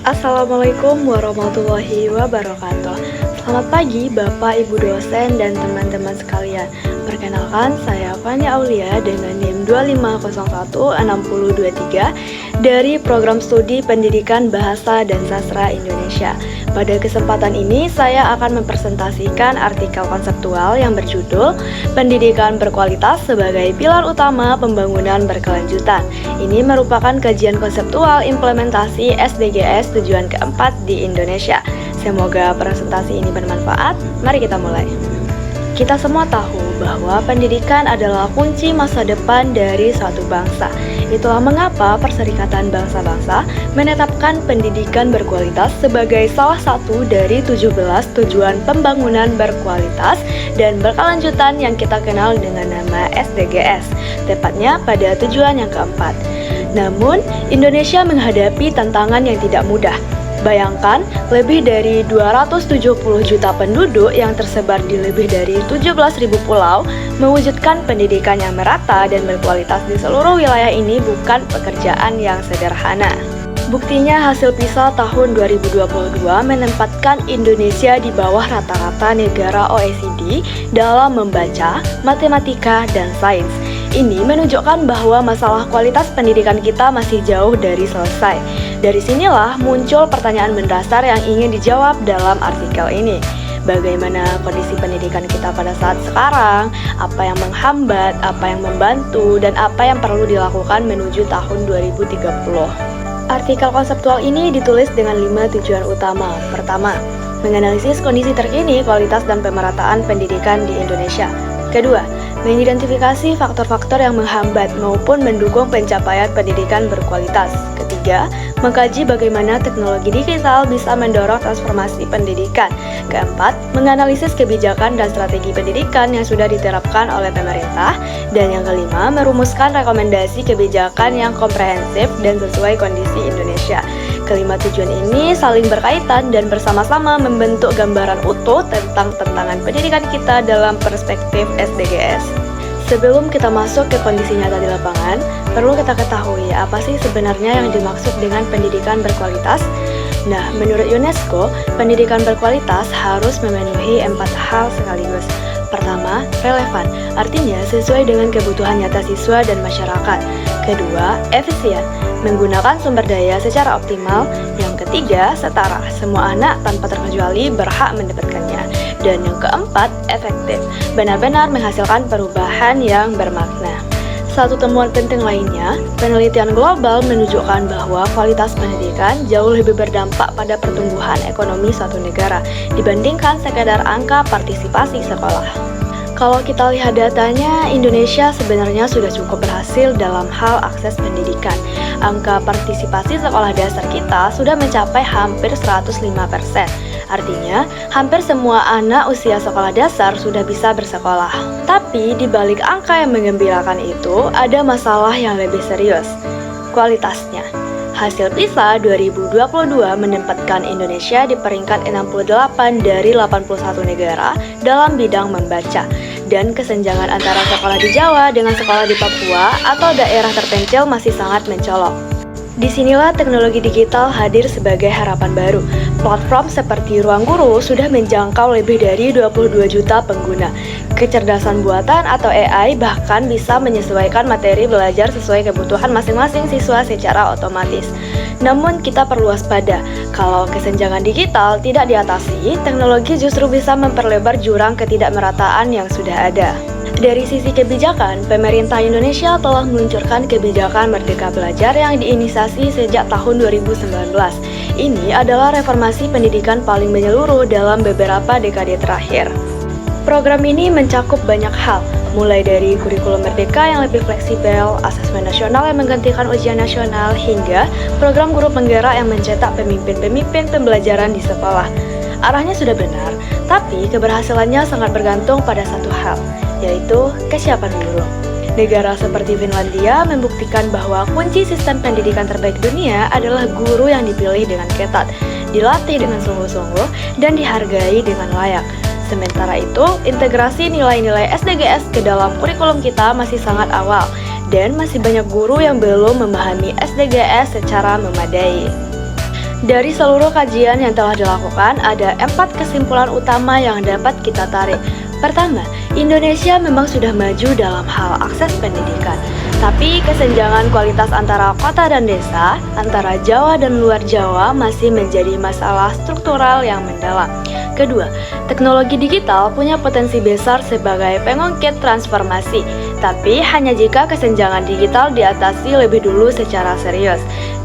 Assalamualaikum warahmatullahi wabarakatuh. Selamat pagi Bapak, Ibu dosen, dan teman-teman sekalian. Perkenalkan, saya Fania Aulia dengan NIM 25016023 dari Program Studi Pendidikan Bahasa dan Sastra Indonesia. Pada kesempatan ini, saya akan mempresentasikan artikel konseptual yang berjudul Pendidikan Berkualitas sebagai Pilar Utama Pembangunan Berkelanjutan. Ini merupakan kajian konseptual implementasi SDGs tujuan keempat di Indonesia. Semoga presentasi ini bermanfaat. Mari kita mulai. Kita semua tahu bahwa pendidikan adalah kunci masa depan dari suatu bangsa. Itulah mengapa Perserikatan Bangsa-Bangsa menetapkan pendidikan berkualitas sebagai salah satu dari 17 tujuan pembangunan berkualitas dan berkelanjutan yang kita kenal dengan nama SDGs, tepatnya pada tujuan yang keempat. Namun, Indonesia menghadapi tantangan yang tidak mudah. Bayangkan, lebih dari 270 juta penduduk yang tersebar di lebih dari 17.000 pulau, mewujudkan pendidikan yang merata dan berkualitas di seluruh wilayah ini bukan pekerjaan yang sederhana. Buktinya hasil PISA tahun 2022 menempatkan Indonesia di bawah rata-rata negara OECD dalam membaca, matematika, dan sains. Ini menunjukkan bahwa masalah kualitas pendidikan kita masih jauh dari selesai. Dari sinilah muncul pertanyaan mendasar yang ingin dijawab dalam artikel ini. Bagaimana kondisi pendidikan kita pada saat sekarang, apa yang menghambat, apa yang membantu, dan apa yang perlu dilakukan menuju tahun 2030. Artikel konseptual ini ditulis dengan 5 tujuan utama. Pertama, menganalisis kondisi terkini kualitas dan pemerataan pendidikan di Indonesia. Kedua, mengidentifikasi faktor-faktor yang menghambat maupun mendukung pencapaian pendidikan berkualitas. Ketiga, mengkaji bagaimana teknologi digital bisa mendorong transformasi pendidikan. Keempat, menganalisis kebijakan dan strategi pendidikan yang sudah diterapkan oleh pemerintah. Dan yang kelima, merumuskan rekomendasi kebijakan yang komprehensif dan sesuai kondisi Indonesia. Kelima tujuan ini saling berkaitan dan bersama-sama membentuk gambaran utuh tentang tantangan pendidikan kita dalam perspektif SDGs. Sebelum kita masuk ke kondisi nyata di lapangan, perlu kita ketahui apa sih sebenarnya yang dimaksud dengan pendidikan berkualitas. Nah, menurut UNESCO, pendidikan berkualitas harus memenuhi 4 hal sekaligus. Pertama, relevan, artinya sesuai dengan kebutuhan nyata siswa dan masyarakat. Kedua, efisien, menggunakan sumber daya secara optimal. Yang ketiga, setara, semua anak tanpa terkecuali berhak mendapatkannya. Dan yang keempat, efektif, benar-benar menghasilkan perubahan yang bermakna. Satu temuan penting lainnya, penelitian global menunjukkan bahwa kualitas pendidikan jauh lebih berdampak pada pertumbuhan ekonomi suatu negara dibandingkan sekadar angka partisipasi sekolah. Kalau kita lihat datanya, Indonesia sebenarnya sudah cukup berhasil dalam hal akses pendidikan. Angka partisipasi sekolah dasar kita sudah mencapai hampir 105%. Artinya, hampir semua anak usia sekolah dasar sudah bisa bersekolah. Tapi, di balik angka yang menggembirakan itu, ada masalah yang lebih serius, kualitasnya. Hasil PISA 2022 menempatkan Indonesia di peringkat 68 dari 81 negara dalam bidang membaca, dan kesenjangan antara sekolah di Jawa dengan sekolah di Papua atau daerah terpencil masih sangat mencolok. Disinilah teknologi digital hadir sebagai harapan baru. Platform seperti Ruang Guru sudah menjangkau lebih dari 22 juta pengguna. Kecerdasan buatan atau AI bahkan bisa menyesuaikan materi belajar sesuai kebutuhan masing-masing siswa secara otomatis. Namun kita perlu waspada, kalau kesenjangan digital tidak diatasi, teknologi justru bisa memperlebar jurang ketidakmerataan yang sudah ada. Dari sisi kebijakan, pemerintah Indonesia telah meluncurkan kebijakan Merdeka Belajar yang diinisiasi sejak tahun 2019. Ini adalah reformasi pendidikan paling menyeluruh dalam beberapa dekade terakhir. Program ini mencakup banyak hal, mulai dari kurikulum merdeka yang lebih fleksibel, asesmen nasional yang menggantikan ujian nasional, hingga program guru penggerak yang mencetak pemimpin-pemimpin pembelajaran di sekolah. Arahnya sudah benar, tapi keberhasilannya sangat bergantung pada satu hal, yaitu kesiapan guru. Negara seperti Finlandia membuktikan bahwa kunci sistem pendidikan terbaik dunia adalah guru yang dipilih dengan ketat, dilatih dengan sungguh-sungguh, dan dihargai dengan layak. Sementara itu, integrasi nilai-nilai SDGs ke dalam kurikulum kita masih sangat awal, dan masih banyak guru yang belum memahami SDGs secara memadai. Dari seluruh kajian yang telah dilakukan, ada 4 kesimpulan utama yang dapat kita tarik. Pertama, Indonesia memang sudah maju dalam hal akses pendidikan, tapi kesenjangan kualitas antara kota dan desa, antara Jawa dan luar Jawa masih menjadi masalah struktural yang mendalam. Kedua, teknologi digital punya potensi besar sebagai pengungkit transformasi, tapi hanya jika kesenjangan digital diatasi lebih dulu secara serius.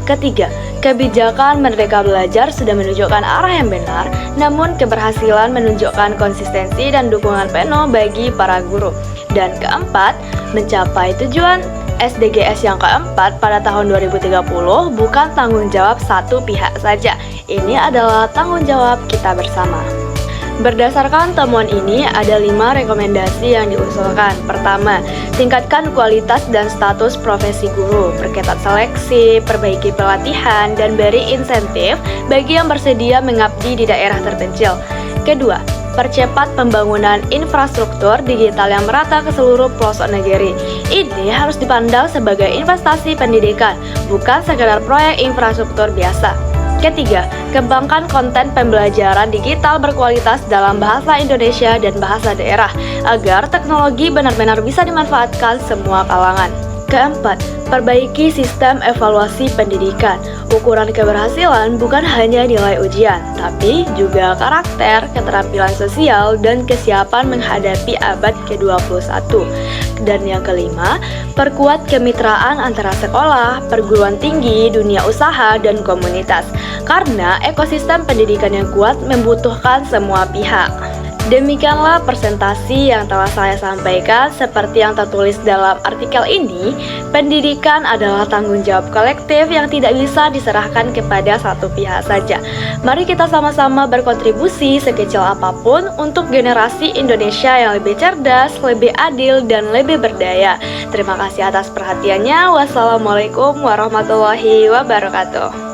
Ketiga, kebijakan Merdeka Belajar sudah menunjukkan arah yang benar, namun keberhasilan menunjukkan konsistensi dan dukungan penuh bagi para guru. Dan keempat, mencapai tujuan SDGs yang keempat pada tahun 2030 bukan tanggung jawab satu pihak saja. Ini adalah tanggung jawab kita bersama. Berdasarkan temuan ini, ada 5 rekomendasi yang diusulkan. Pertama, tingkatkan kualitas dan status profesi guru, perketat seleksi, perbaiki pelatihan, dan beri insentif bagi yang bersedia mengabdi di daerah terpencil. Kedua, percepat pembangunan infrastruktur digital yang merata ke seluruh pelosok negeri. Ini harus dipandang sebagai investasi pendidikan, bukan sekedar proyek infrastruktur biasa. Ketiga, kembangkan konten pembelajaran digital berkualitas dalam bahasa Indonesia dan bahasa daerah, agar teknologi benar-benar bisa dimanfaatkan semua kalangan. Keempat, perbaiki sistem evaluasi pendidikan. Ukuran keberhasilan bukan hanya nilai ujian, tapi juga karakter, keterampilan sosial, dan kesiapan menghadapi abad ke-21. Dan yang kelima, perkuat kemitraan antara sekolah, perguruan tinggi, dunia usaha, dan komunitas. Karena ekosistem pendidikan yang kuat membutuhkan semua pihak. Demikianlah presentasi yang telah saya sampaikan. Seperti yang tertulis dalam artikel ini, pendidikan adalah tanggung jawab kolektif yang tidak bisa diserahkan kepada satu pihak saja. Mari kita sama-sama berkontribusi sekecil apapun untuk generasi Indonesia yang lebih cerdas, lebih adil, dan lebih berdaya. Terima kasih atas perhatiannya. Wassalamualaikum warahmatullahi wabarakatuh.